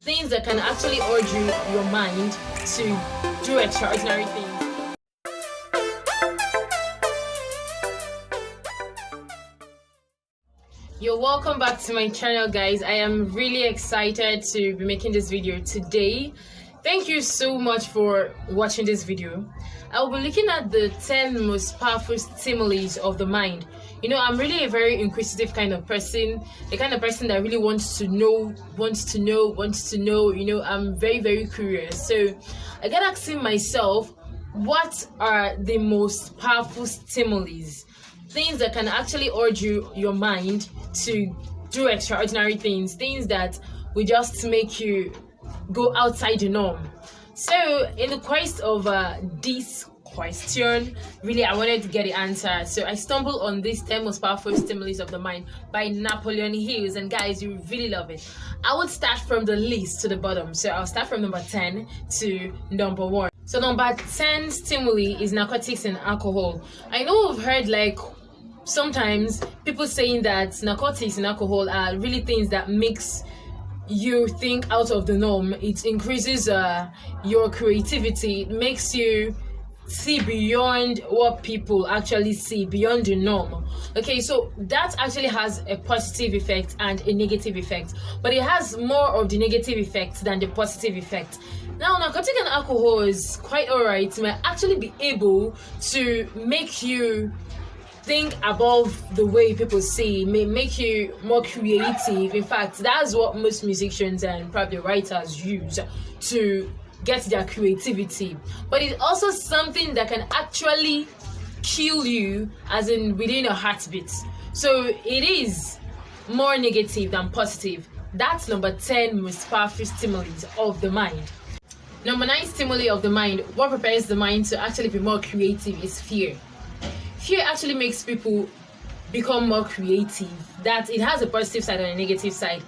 Things that can actually urge your mind to do extraordinary things. You're welcome back to my channel, guys. I am really excited to be making this video today. Thank you so much for watching this video. I'll be looking at the 10 most powerful similes of the mind. You know, I'm really a very inquisitive kind of person, the kind of person that really wants to know. You know, I'm very, very curious. So I get asking myself, what are the most powerful similes? Things that can actually urge your mind to do extraordinary things, things that will just make you go outside the norm. So in the quest of this question, really I wanted to get the answer. So I stumbled on this 10 most powerful stimulus of the mind by Napoleon Hills, and guys, you really love it. I would start from the least to the bottom. So I'll start from number 10 to number 1. So number 10 stimuli is narcotics and alcohol. I know I've heard like sometimes people saying that narcotics and alcohol are really things that makes you think out of the norm. It increases your creativity. It makes you see beyond what people actually see, beyond the norm. Okay, so that actually has a positive effect and a negative effect, but it has more of the negative effect than the positive effect. Now, narcotic and alcohol is quite alright. It might actually be able to make you think above the way people see, may make you more creative. In fact, that's what most musicians and probably writers use to get their creativity. But it's also something that can actually kill you, as in within a heartbeat. So it is more negative than positive. That's number 10 most powerful stimulus of the mind. Number 9 stimuli of the mind, what prepares the mind to actually be more creative, is fear. Fear actually makes people become more creative. That it has a positive side and a negative side.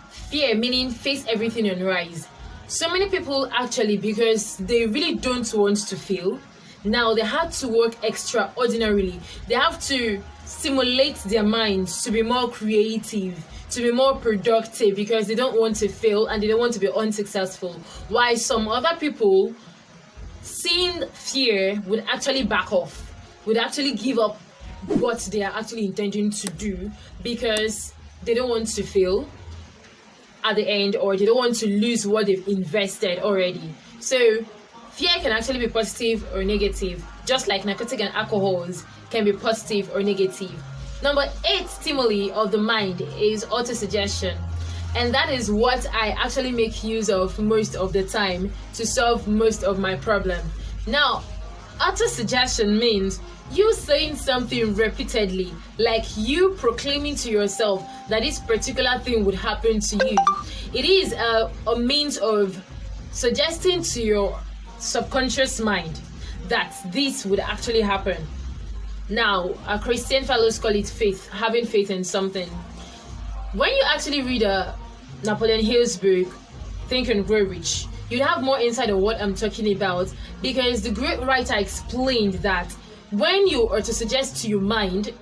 Fear meaning face everything and rise. So many people actually, because they really don't want to fail, now they have to work extraordinarily. They have to stimulate their minds to be more creative, to be more productive, because they don't want to fail and they don't want to be unsuccessful. While some other people, seeing fear, would actually back off, would actually give up what they are actually intending to do because they don't want to fail at the end, or they don't want to lose what they've invested already. So fear can actually be positive or negative, just like narcotic and alcohols can be positive or negative. Number 8 stimuli of the mind is autosuggestion, and that is what I actually make use of most of the time to solve most of my problem. Now, autosuggestion means you saying something repeatedly, like you proclaiming to yourself that this particular thing would happen to you. It is a means of suggesting to your subconscious mind that this would actually happen. Now, our Christian fellows call it faith, having faith in something. When you actually read Napoleon Hill's book, Think and Grow Rich, you'd have more insight on what I'm talking about, because the great writer explained that when you autosuggest to your mind,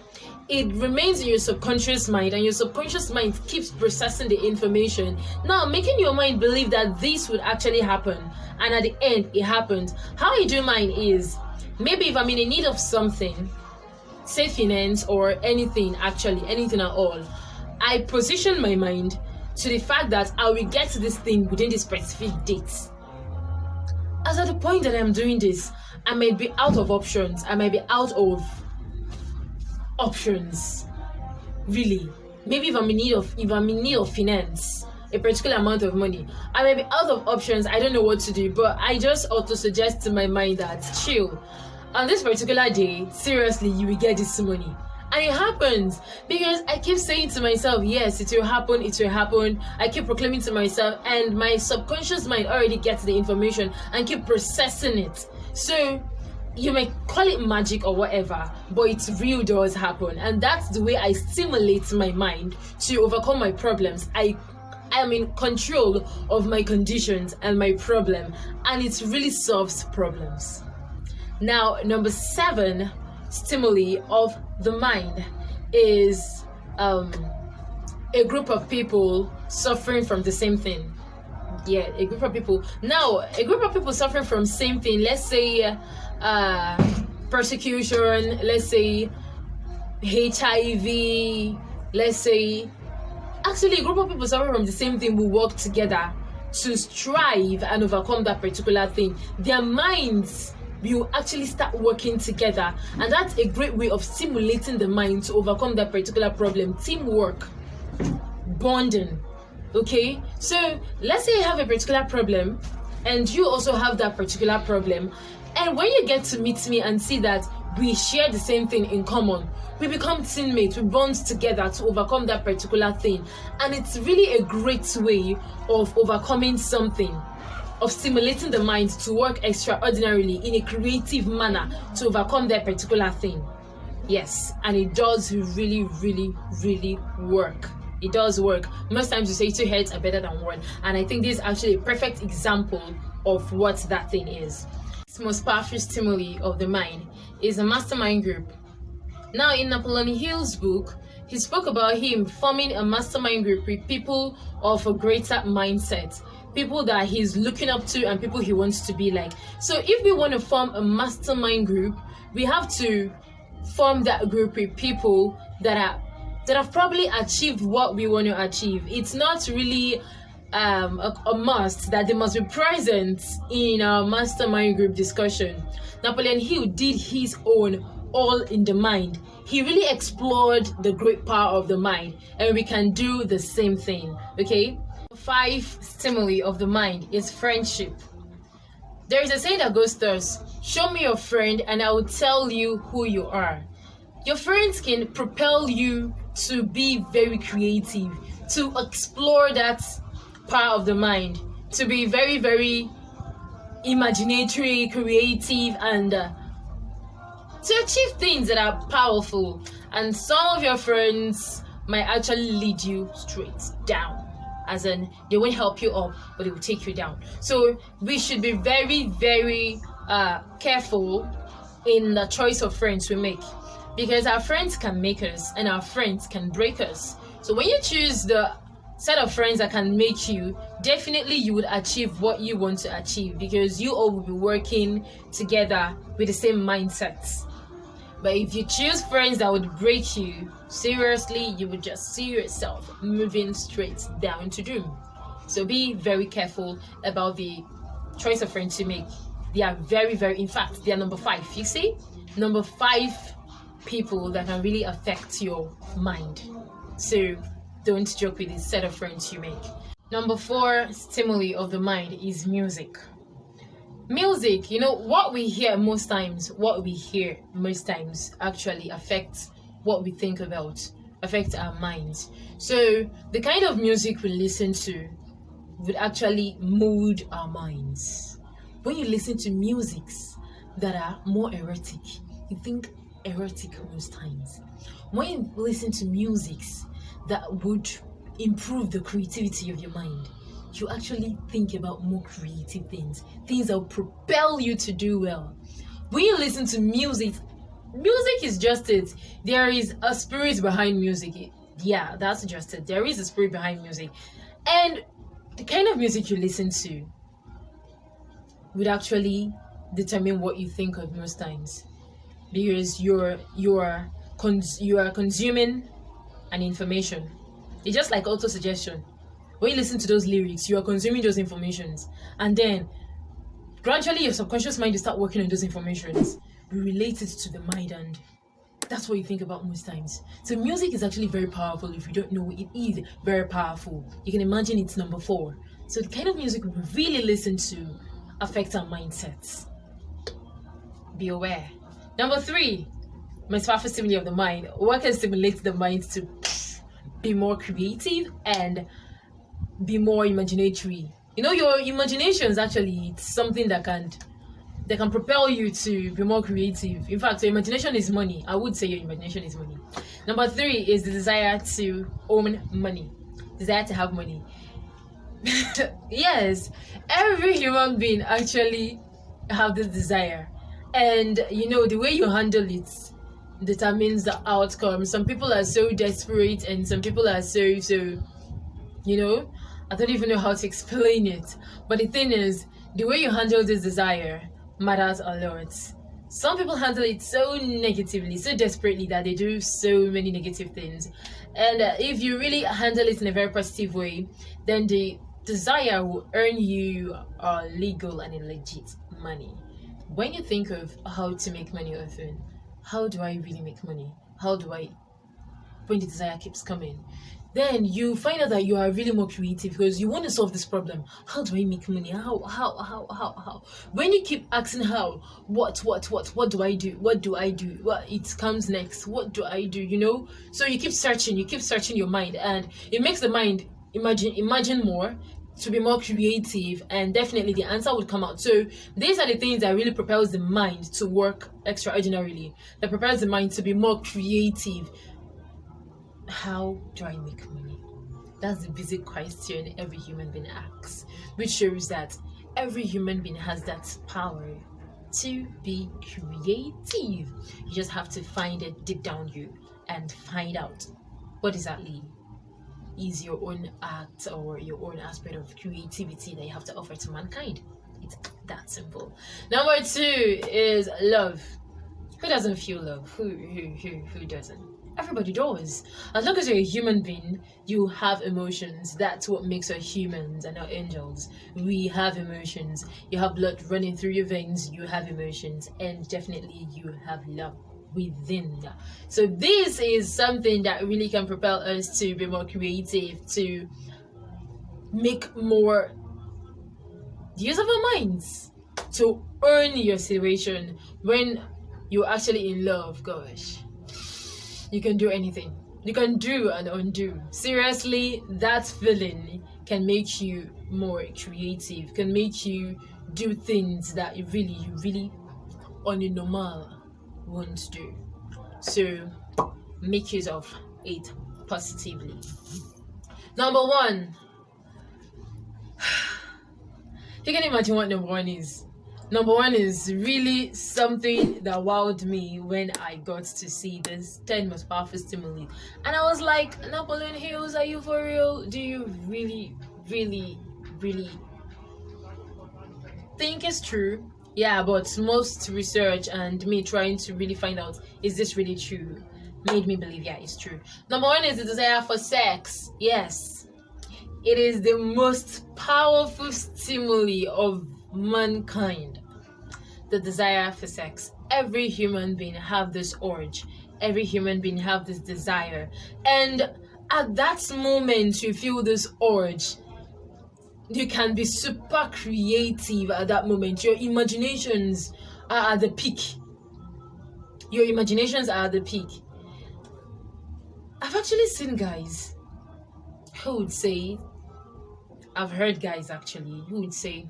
it remains in your subconscious mind, and your subconscious mind keeps processing the information, now making your mind believe that this would actually happen, and at the end it happens. How I do mine is, maybe if I'm in need of something, say finance or anything, actually anything at all, I position my mind to the fact that I will get to this thing within this specific date. As at the point that I'm doing this, I might be out of options. I might be out of options. Really. Maybe if I'm in need of finance, a particular amount of money, I might be out of options. I don't know what to do, but I just auto suggest to my mind that chill. On this particular day, seriously, you will get this money. And it happens, because I keep saying to myself, yes, it will happen, it will happen. I keep proclaiming to myself, and my subconscious mind already gets the information and keep processing it. So you may call it magic or whatever, but it real does happen. And that's the way I stimulate my mind to overcome my problems. I am in control of my conditions and my problem, and it really solves problems. Now, number 7 stimuli of the mind is a group of people suffering from the same thing. Yeah, a group of people. Now, a group of people suffering from same thing. Let's say persecution. Let's say HIV. Let's say actually a group of people suffering from the same thing will work together to strive and overcome that particular thing. Their minds will actually start working together, and that's a great way of stimulating the mind to overcome that particular problem. Teamwork, bonding. Okay, so let's say you have a particular problem and you also have that particular problem, and when you get to meet me and see that we share the same thing in common, we become teammates, we bond together to overcome that particular thing. And it's really a great way of overcoming something, of stimulating the mind to work extraordinarily in a creative manner to overcome that particular thing. Yes, and it does really work. It does work. Most times you say two heads are better than one, and I think this is actually a perfect example of what that thing is. The most powerful stimuli of the mind is a mastermind group. Now, in Napoleon Hill's book, he spoke about him forming a mastermind group with people of a greater mindset, people that he's looking up to and people he wants to be like. So if we want to form a mastermind group, we have to form that group with people that have probably achieved what we want to achieve. It's not really a must that they must be present in our mastermind group discussion. Napoleon Hill did his own all in the mind. He really explored the great power of the mind, and we can do the same thing. Okay, 5 stimuli of the mind is friendship. There is a saying that goes thus: show me your friend and I will tell you who you are. Your friends can propel you to be very creative, to explore that power of the mind, to be very imaginatory, creative, and to achieve things that are powerful. And some of your friends might actually lead you straight down, as in they won't help you up, but they will take you down. So we should be very careful in the choice of friends we make, because our friends can make us and our friends can break us. So when you choose the set of friends that can make you, definitely you would achieve what you want to achieve, because you all will be working together with the same mindsets. But if you choose friends that would break you, seriously, you would just see yourself moving straight down to doom. So be very careful about the choice of friends you make. They are very, in fact, they are number 5. You see? Number 5 people that can really affect your mind. So don't joke with the set of friends you make. Number 4 stimuli of the mind is music. Music, what we hear most times actually affects what we think about, affects our minds. So the kind of music we listen to would actually mold our minds. When you listen to musics that are more erotic, you think erotic most times. When you listen to musics that would improve the creativity of your mind, you actually think about more creative things that will propel you to do well. When you listen to music is just it. There is a spirit behind music. Yeah, that's just it. There is a spirit behind music. And the kind of music you listen to would actually determine what you think of most times, because you are consuming an information. It's just like auto-suggestion. When you listen to those lyrics, you are consuming those informations, and then gradually your subconscious mind will start working on those informations. We relate it to the mind, and that's what you think about most times. So music is actually very powerful. If you don't know, it is very powerful. You can imagine it's number 4. So the kind of music we really listen to affects our mindsets. Be aware. Number 3, most powerful stimuli of the mind. What can stimulate the mind to be more creative and be more imaginatory? Your imagination is actually, it's something that can propel you to be more creative. In fact, your imagination is money. I would say your imagination is money. Number 3 is the desire to own money, desire to have money. Yes, every human being actually have this desire, and the way you handle it determines the outcome. Some people are so desperate, and some people are so I don't even know how to explain it. But the thing is, the way you handle this desire matters a lot. Some people handle it so negatively, so desperately, that they do so many negative things. And if you really handle it in a very positive way, then the desire will earn you legal and legit money. When you think of how to make money often, how do I really make money? How do I, when the desire keeps coming, then you find out that you are really more creative because you want to solve this problem. How do I make money? How? When you keep asking how, what do I do? What do I do? What it comes next? What do I do? You know? So you keep searching your mind, and it makes the mind imagine more, to be more creative, and definitely the answer would come out. So these are the things that really propels the mind to work extraordinarily, that prepares the mind to be more creative. How do I make money? That's the basic question every human being asks, which shows that every human being has that power to be creative. You just have to find it deep down you and find out what exactly is your own act or your own aspect of creativity that you have to offer to mankind. It's that simple. Number 2 is love. Who doesn't feel love? Who doesn't? Everybody does. As long as you're a human being, you have emotions. That's what makes us humans and not angels. We have emotions. You have blood running through your veins. You have emotions, and definitely you have love within. So this is something that really can propel us to be more creative, to make more use of our minds, to earn your situation. When you're actually in love, gosh, you can do anything. You can do and undo. Seriously, that feeling can make you more creative, can make you do things that you really on a normal won't do. So make use of it positively. Number 1. You can imagine what number 1 is. Number 1 is really something that wowed me when I got to see this 10 most powerful stimuli. And I was like, Napoleon Hills, are you for real? Do you really think it's true? Yeah, but most research and me trying to really find out, is this really true, made me believe, yeah, it's true. Number 1 is the desire for sex. Yes, it is the most powerful stimuli of mankind. The desire for sex. Every human being have this urge. Every human being have this desire. And at that moment you feel this urge, you can be super creative at that moment. Your imaginations are at the peak. Your imaginations are at the peak. I've actually seen guys who would say, I've heard guys actually who would say,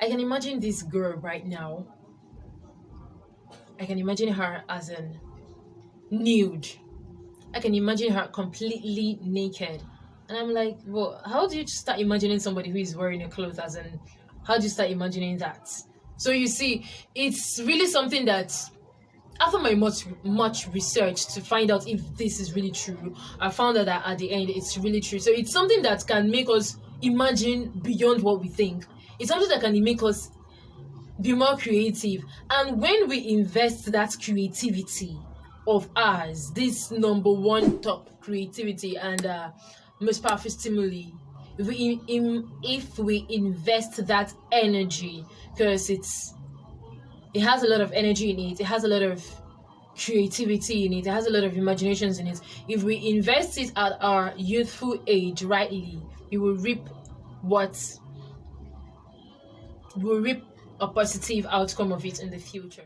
I can imagine this girl right now. I can imagine her as an nude. I can imagine her completely naked. And I'm like, well, how do you start imagining somebody who is wearing a clothes? As in, how do you start imagining that? So you see, it's really something that, after my much research to find out if this is really true, I found out that at the end it's really true. So it's something that can make us imagine beyond what we think. It's something that can make us be more creative. And when we invest that creativity of ours, this number 1 top creativity and most powerful stimuli, if we invest that energy, because it has a lot of energy in it, it has a lot of creativity in it, it has a lot of imaginations in it. If we invest it at our youthful age rightly, we will reap a positive outcome of it in the future.